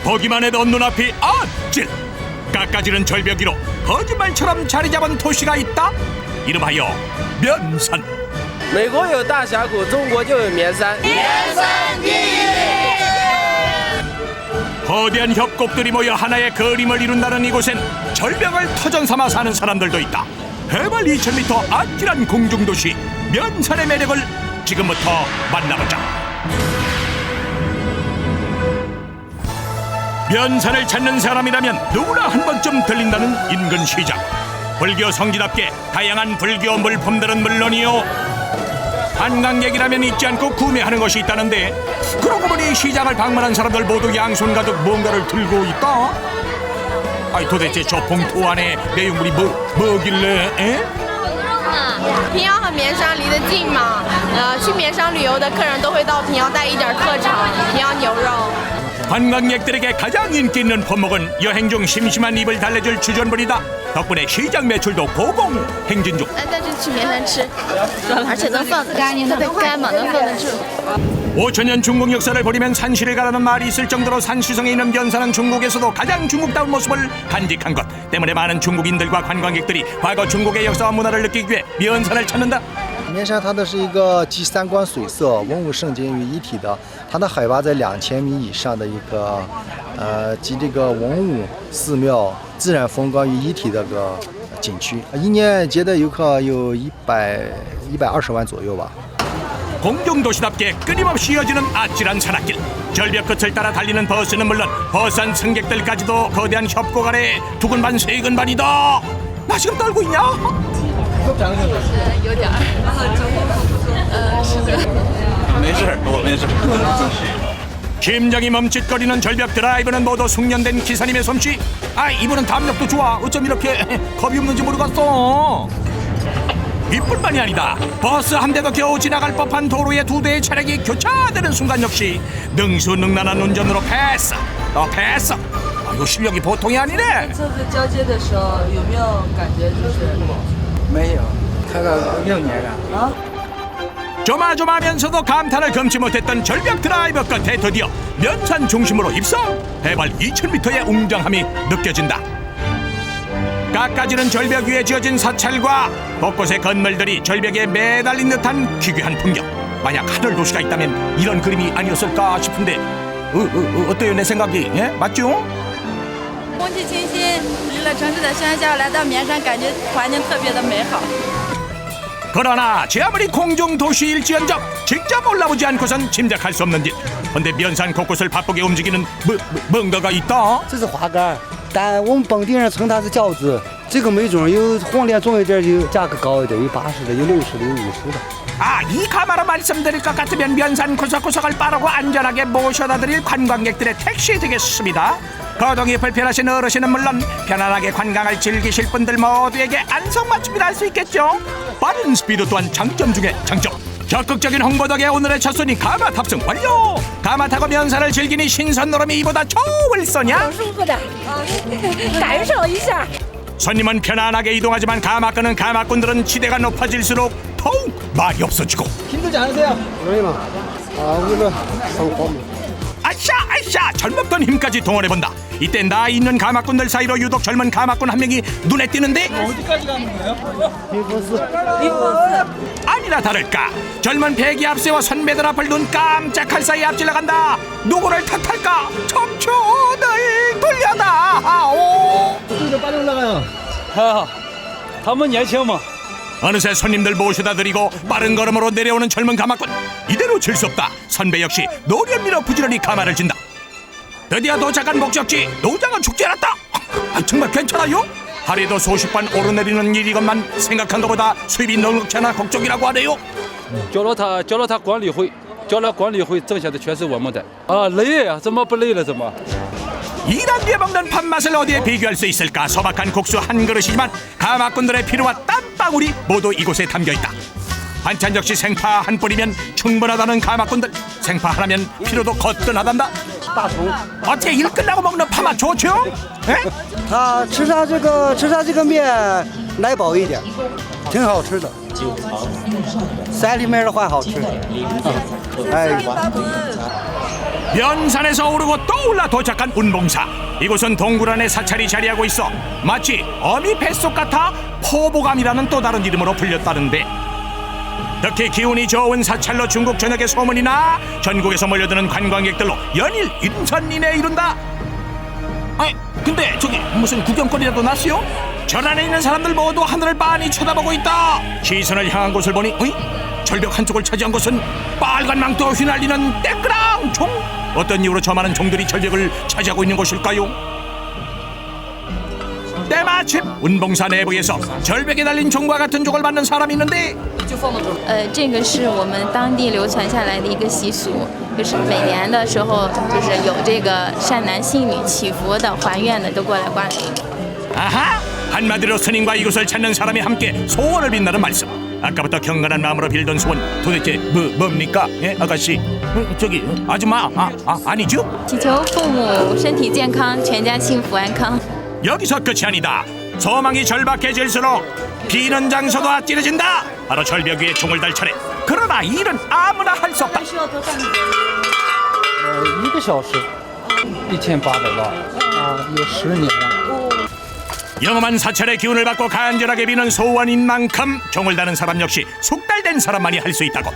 보기만 해도 눈앞이 아찔. 깎아지는 절벽 위로 거짓말처럼 자리 잡은 도시가 있다. 이름하여 면산. 美国有大峡谷，中国就有绵山。 거대한 협곡들이 모여 하나의 그림을 이룬다는 이곳엔 절벽을 터전 삼아 사는 사람들도 있다. 해발 2000m 아찔한 공중도시 면산의 매력을 지금부터 만나보자. 면산을 찾는 사람이라면 누구나 한 번쯤 들린다는 인근 시장. 불교 성지답게 다양한 불교 물품들은 물론이요, 관광객이라면 잊지 않고 구매하는 것이 있다는데, 그러고 보니 시장을 방문한 사람들 모두 양손 가득 뭔가를 들고 있다. 아이, 도대체 저 봉투 안에 내용물이 뭐길래? 에? 平遥和绵山离得近嘛，去绵山旅游的客人都会到平遥带一点特产，平遥牛肉。 관광객들에게 가장 인기 있는 품목은 여행 중 심심한 입을 달래줄 주전부리다. 덕분에 시장 매출도 고공 행진 중. 带着去绵山吃，而且能放干，特别干嘛，能放得住。 5천년 중국 역사를 버리면 산시를 가라는 말이 있을 정도로 산시성에 있는 면산은 중국에서도 가장 중국다운 모습을 간직한 것 때문에 많은 중국인들과 관광객들이 과거 중국의 역사와 문화를 느끼기 위해 면산을 찾는다. 绵山它的是一个集三观水色、文物圣经于一体的，它的海拔在2000米以上的一个集这个文物、寺庙、自然风光于一体的个景区，一年接待游客有120万左右吧。 공중도시답게 끊임없이 이어지는 아찔한 산악길. 절벽 끝을 따라 달리는 버스는 물론 버스한 승객들까지도 거대한 협곡 아래 두근반 세근반이다. 나 지금 떨고 있냐? 有点儿，是的。 没事，我没事。 심장이 멈칫거리는 절벽 드라이브는 모두 숙련된 기사님의 솜씨. 아, 이분은 담력도 좋아. 어쩜 이렇게 겁이 없는지 모르겠어. 이뿐만이 아니다. 버스 한 대도 겨우 지나갈 법한 도로에 두 대의 차량이 교차되는 순간 역시 능수능란한 운전으로 패스. 패스. 이거 실력이 보통이 아니네. 车子交接的时候有没有感觉就是没有，开了6年了。 조마조마하면서도 감탄을 금치 못했던 절벽 드라이브 끝에 드디어 면산 중심으로 입성. 해발 2000m의 웅장함이 느껴진다. 깎아지는 절벽 위에 지어진 사찰과 곳곳의 건물들이 절벽에 매달린 듯한 기괴한 풍경. 만약 하늘 도시가 있다면 이런 그림이 아니었을까 싶은데 어때요 내 생각이? 예? 맞죠? 空气清新，离了城市的喧嚣，来到绵山，感觉环境特别的美好。 그러나 제 아무리 공중도시일지언정 직접 올라보지 않고선 짐작할 수 없는 일. 근데 면산 곳곳을 바쁘게 움직이는 뭔가가 있다. 这是滑竿，但我们本地人称它是轿子。这个没准有黄连重一点，就价格高一点，有80的，有60的，有50的。 아, 이 가마로 말씀드릴 것 같으면 면산 구석구석을 빠르고 안전하게 모셔다 드릴 관광객들의 택시 되겠습니다. 거동이 불편하신 어르신은 물론 편안하게 관광을 즐기실 분들 모두에게 안성맞춤이라 할 수 있겠죠. 빠른 스피드 또한 장점 중에 장점. 적극적인 홍보 덕에 오늘의 첫 손이 가마 탑승 완료. 가마 타고 면산을 즐기니 신선 노름이 이보다 좋을 소냐? 손님은 편안하게 이동하지만 가마끈은 가마꾼들은 지대가 높아질수록 더욱 말이 없어지고. 힘들지 않으세요? 아샤 젊었던 힘까지 동원해본다. 이때 나이 있는 가마꾼들 사이로 유독 젊은 가마꾼 한 명이 눈에 띄는데. 어디까지 가는 거예요? 아니나 다를까 젊은 배기 앞세워 선배들 앞을 눈 깜짝할 사이 앞질러 간다. 누구를 탓할까? 청춘을 돌려다오. 좀 빨리 올라가요. 他们年轻嘛。 어느새 손님들 모셔다 드리고 빠른 걸음으로 내려오는 젊은 가마꾼. 이대로 질 수 없다. 선배 역시 노련 밀어 부지런히 가마를 진다. 드디어 도착한 목적지. 노장은 죽지 않았다. 정말 괜찮아요? 하루에도 수십 번 오르내리는 일이건만 생각한 것보다 수입이 넉넉치 않아 걱정이라고 하네요. 交了他管理会，交了管理会，挣下的全是我们的啊，累呀，怎么不累了？怎么？ 일한 뒤에 먹는 밥맛을 어디에 비교할 수 있을까? 소박한 국수 한 그릇이지만 가마꾼들의 피로와 땀방울이 모두 이곳에 담겨있다. 반찬 역시 생파 한 뿌리면 충분하다는 가마꾼들. 생파 하나면 피로도 거뜬하단다. 어떻게 일 끝나고 먹는 파맛 좋죠? 에? 它吃上这个面奶饱一点，挺好吃的。山里面的话好吃。哎。 면산에서 오르고 떠올라 도착한 운봉사. 이곳은 동굴 안에 사찰이 자리하고 있어 마치 어미 뱃속 같아 포보감이라는 또 다른 이름으로 불렸다는데, 특히 기운이 좋은 사찰로 중국 전역에 소문이 나 전국에서 몰려드는 관광객들로 연일 인산인해에 이른다. 아니 근데 저기 무슨 구경거리라도 났어요? 절 안에 있는 사람들 모두 하늘을 빤히 쳐다보고 있다. 시선을 향한 곳을 보니 절벽 한쪽을 차지한 곳은 빨간 망토 휘날리는 떼끄랑 종. 어떤 이유로 저 많은 종들이 절벽을 차지하고 있는 곳일까요? 때마침 운봉사 내부에서 절벽에 달린 종과 같은 종을 받는 사람이 있는데, 这个是我们当地流传下来的一个习俗，就是每年的时候，就是有这个善男信女祈福的、还愿的都过来观礼。 아하! 한마디로 스님과 이곳을 찾는 사람이 함께 소원을 빈다는 말씀. 아까부터 경건한 마음으로 빌던 소원 도대체 뭡니까? 예, 아가씨? 저기 아줌마? 아니죠? 祈求父母身体健康，全家幸福安康。 여기서 끝이 아니다. 소망이 절박해질수록 비는 장소도 아찔해진다. 바로 절벽 위에 종을 달 차례. 그러나 이 일은 아무나 할 수 없다. 1个小时，1800吧，有10年了。 영험한 사찰의 기운을 받고 간절하게 비는 소원인 만큼 종을 다는 사람 역시 숙달된 사람만이 할 수 있다고.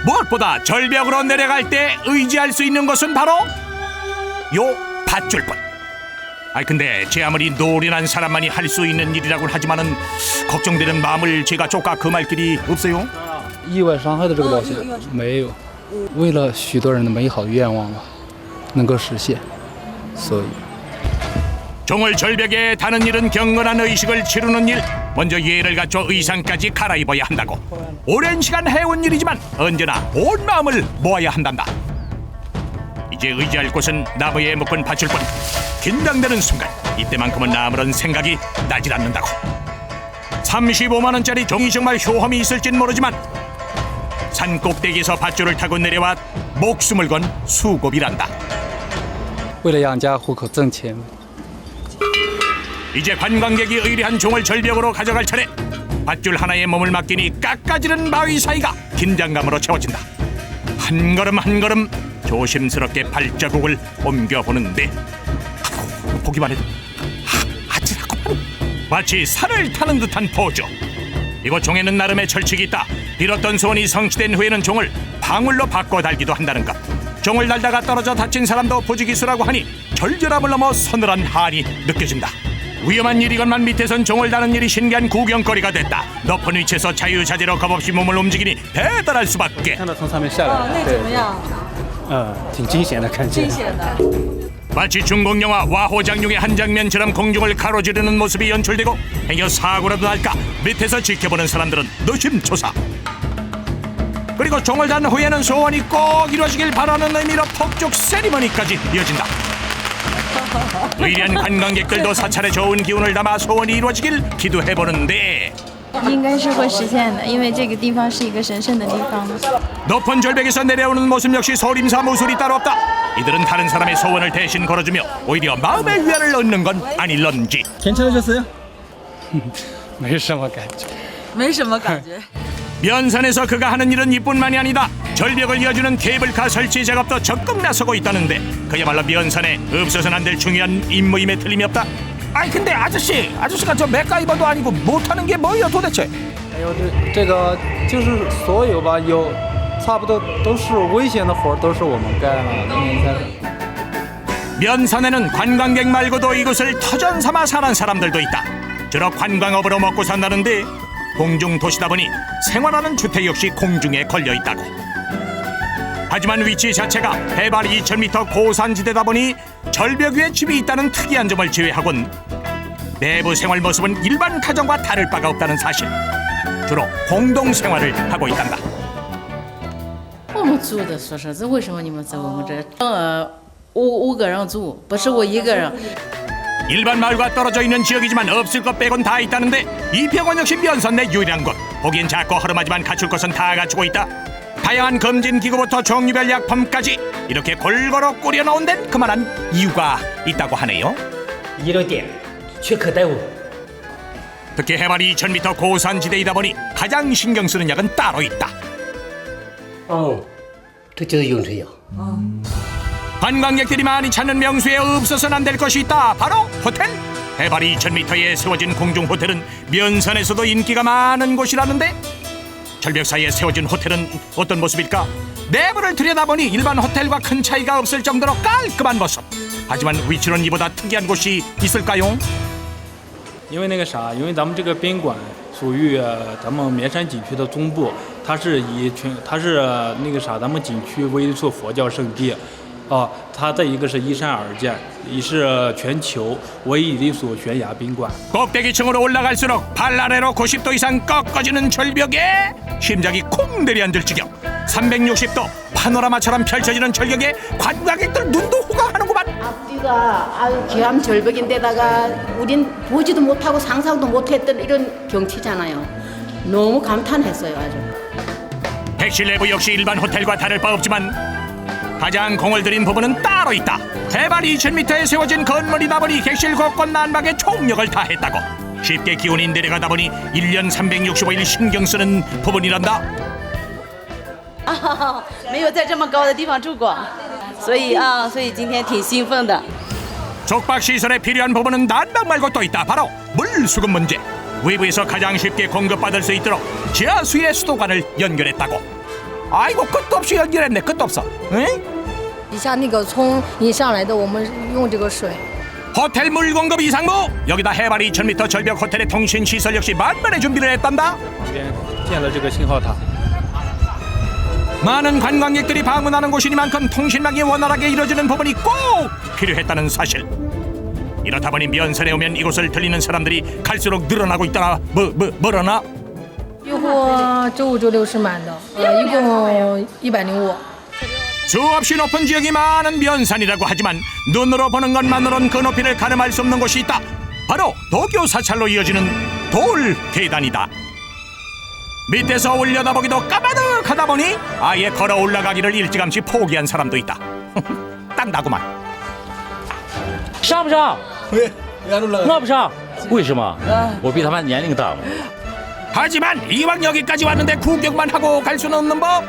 무엇보다 절벽으로 내려갈 때 의지할 수 있는 것은 바로 요 밧줄뿐. 아니 근데 제 아무리 노련한 사람만이 할 수 있는 일이라고 하지만은 걱정되는 마음을 제가 쪼까 금할 길이 없어요. 意外伤害的这个保险没有，为了许多人的美好愿望吧，能够实现，所以。 종을 절벽에 다는 일은 경건한 의식을 치르는 일. 먼저 예를 갖춰 의상까지 갈아입어야 한다고. 오랜 시간 해온 일이지만 언제나 온 마음을 모아야 한단다. 이제 의지할 곳은 나무에 묶은 밧줄뿐. 긴장되는 순간 이때만큼은 아무런 생각이 나질 않는다고. 35만 원짜리 종이 정말 효험이 있을진 모르지만 산 꼭대기에서 밧줄을 타고 내려와 목숨을 건 수고비란다. 为了养家糊口挣钱。 이제 관광객이 의뢰한 종을 절벽으로 가져갈 차례. 밧줄 하나에 몸을 맡기니 깎아지른 바위 사이가 긴장감으로 채워진다. 한 걸음 한 걸음 조심스럽게 발자국을 옮겨보는데, 아이고, 보기만 해도 아찔하구만. 마치 산을 타는 듯한 포즈. 이곳 종에는 나름의 철칙이 있다. 빌었던 소원이 성취된 후에는 종을 방울로 바꿔 달기도 한다는 것. 종을 달다가 떨어져 다친 사람도 부지기수라고 하니 절절함을 넘어 서늘한 한이 느껴진다. 위험한 일이건만 밑에선 종을 다는 일이 신기한 구경거리가 됐다. 높은 위치에서 자유자재로 겁없이 몸을 움직이니 대단할 수밖에. 看到从上面下来，那怎么样？挺惊险的感觉。惊险的。 마치 중국 영화 와호장룡의 한 장면처럼 공중을 가로지르는 모습이 연출되고 행여 사고라도 날까 밑에서 지켜보는 사람들은 노심초사. 그리고 종을 단 후에는 소원이 꼭 이루어지길 바라는 의미로 폭죽 세리머니까지 이어진다. 의리한 관광객들도 사찰에 좋은 기운을 담아 소원이 이루어지길 기도해보는데 应该是会实现的，因为这个地方是一个神圣的地方。 높은 절벽에서 내려오는 모습 역시 소림사 무술이 따로 없다. 이들은 다른 사람의 소원을 대신 걸어주며 오히려 마음의 위안을 얻는 건 아닐런지. 괜찮으셨어요? 没什么感觉。没什么感觉。 면산에서 그가 하는 일은 이뿐만이 아니다. 절벽을 이어주는 케이블카 설치 작업도 적극 나서고 있다는데 그야말로 면산에 없어서는 안 될 중요한 임무임에 틀림이 없다. 아니 근데 아저씨가 저 맥가이버도 아니고 못하는 게 뭐예요 도대체? 还有这个就是所有吧，有差不多都是危险的活都是我们干了。 면산에는 관광객 말고도 이곳을 터전 삼아 사는 사람들도 있다. 주로 관광업으로 먹고 산다는데 공중 도시다 보니 생활하는 주택 역시 공중에 걸려 있다고. 하지만 위치 자체가 해발 2000m 고산지대다 보니 절벽 위에 집이 있다는 특이한 점을 제외하곤 내부 생활 모습은 일반 가정과 다를 바가 없다는 사실. 주로 공동 생활을 하고 있단다. 我们住的宿舍，这为什么你们在我们这？五个人住，不是我一个人。 일반 마을과 떨어져 있는 지역이지만 없을 것 빼곤 다 있다는데 이 병원 역시 면산 내 유일한 곳. 보기엔 작고 허름하지만 갖출 것은 다 갖추고 있다. 다양한 검진 기구부터 종류별 약품까지 이렇게 골고루 꾸려놓은 데는 그만한 이유가 있다고 하네요. 医疗店缺课队伍。 특히 해발이 2000m 고산지대이다 보니 가장 신경 쓰는 약은 따로 있다. 这就是晕车药。 관광객들이 많이 찾는 명소에 없어서는 안 될 것이 있다. 바로 호텔. 해발 2000m에 세워진 공중 호텔은 면산에서도 인기가 많은 곳이라는데 절벽 사이에 세워진 호텔은 어떤 모습일까? 내부를 들여다보니 일반 호텔과 큰 차이가 없을 정도로 깔끔한 모습. 하지만 위치는 이보다 특이한 곳이 있을까요? 因为那个啥，因为咱们这个宾馆属于咱们绵山景区的中部，它是那个啥，咱们景区为一处佛教圣地，它的一个是依山而建，也是全球唯一的一所悬崖宾馆。 꼭대기층으로 올라갈수록 발 아래로 90도 이상 꺾어지는 절벽에 심장이 콩 내려앉을 지경. 360도 파노라마처럼 펼쳐지는 절벽에 관광객들 눈도 호강하는구만. 앞뒤가 아주 귀한 절벽인데다가 우린 보지도 못하고 상상도 못했던 이런 경치잖아요. 너무 감탄했어요, 아주. 객실 내부 역시 일반 호텔과 다를 바 없지만 가장 공을 들인 부분은 따로 있다. 해발 2000m에 세워진 건물이다 보니 객실 곳곳 난방에 총력을 다했다고. 쉽게 기온이 내려가다 보니 1년 365일 신경 쓰는 부분이란다. 没有在这么高的地方住过，所以今天挺兴奋的。 족박 시설에 필요한 부분은 난방 말고 또 있다. 바로 물수급 문제. 외부에서 가장 쉽게 공급받을 수 있도록 지하수의 수도관을 연결했다고. 아이고 끝도 없이 연결했네. 끝도 없어. 응? 底下那个从引上来的，我们用这个水。 호텔 물 공급 이상무. 여기다 해발 2000m 절벽 호텔의 통신 시설 역시 만반의 준비를 했단다. 旁边建了这个信号塔。 많은 관광객들이 방문하는 곳이니만큼 통신망이 원활하게 이루어지는 부분이 꼭 필요했다는 사실. 이렇다 보니 면산에 오면 이곳을 들리는 사람들이 갈수록 늘어나고 있더라. 뭐라나? 用户周五、周六是满的，一共105。 수없이 높은 지역이 많은 면산이라고 하지만 눈으로 보는 것만으론 그 높이를 가늠할 수 없는 곳이 있다. 바로 도교 사찰로 이어지는 돌 계단이다. 밑에서 올려다보기도 까마득하다 보니 아예 걸어 올라가기를 일찌감치 포기한 사람도 있다. 딱 나구만. 上不上？我不上。为什么？我比他们年龄大嘛。 하지만 이왕 여기까지 왔는데 구경만 하고 갈 수는 없는 법.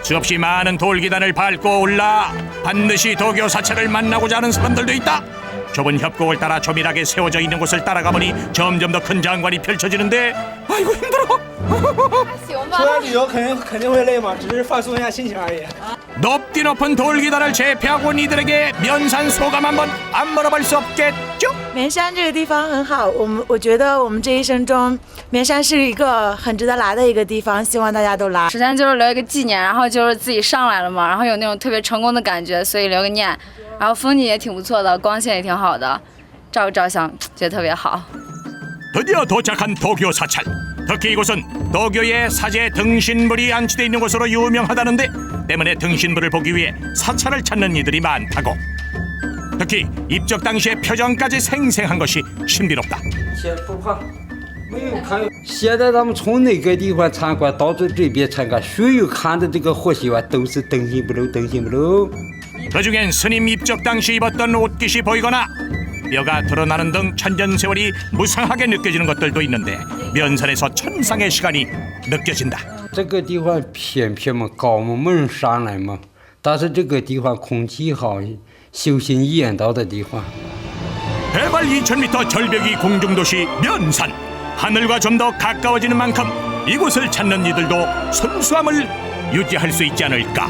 수없이 많은 돌계단을 밟고 올라 반드시 도교 사찰을 만나고자 하는 사람들도 있다. 좁은 협곡을 따라 조밀하게 세워져 있는 곳을 따라가 보니 점점 더 큰 장관이 펼쳐지는데 아이고 힘들어. 出来旅游肯定会累嘛，只是放松一下心情而已。 높디 높은 돌계단을 제패하고 온 이들에게 면산 소감 한번 안 물어볼 수 없겠죠? 绵山这个地方很好，我觉得我们这一生中，绵山是一个很值得来的一个地方，希望大家都来。首先就是留一个纪念，然后就是自己上来了嘛，然后有那种特别成功的感觉，所以留个念。然后风景也挺不错的，光线也挺好的，照个照相觉得特别好。 드디어 도착한 도교 사찰. 특히 이곳은 도교의 사제 등신불이 안치되어 있는 곳으로 유명하다는데 때문에 등신불을 보기 위해 사찰을 찾는 이들이 많다고. 특히 입적 당시의 표정까지 생생한 것이 신비롭다. 不怕，没有看。现在咱们从那个地方参观到这边参观，所有看的这个活习惯都是登心不漏，登心不漏。 그중엔 스님 입적 당시 입었던 옷깃이 보이거나 뼈가 드러나는 등 천년세월이 무상하게 느껴지는 것들도 있는데 면산에서 천상의 시간이 느껴진다. 这个地方偏僻嘛，高嘛，没人上来嘛。但是这个地方空气好，修行眼道的地方。 해발 2000m 절벽이 공중도시 면산. 하늘과 좀 더 가까워지는 만큼 이곳을 찾는 이들도 순수함을 유지할 수 있지 않을까.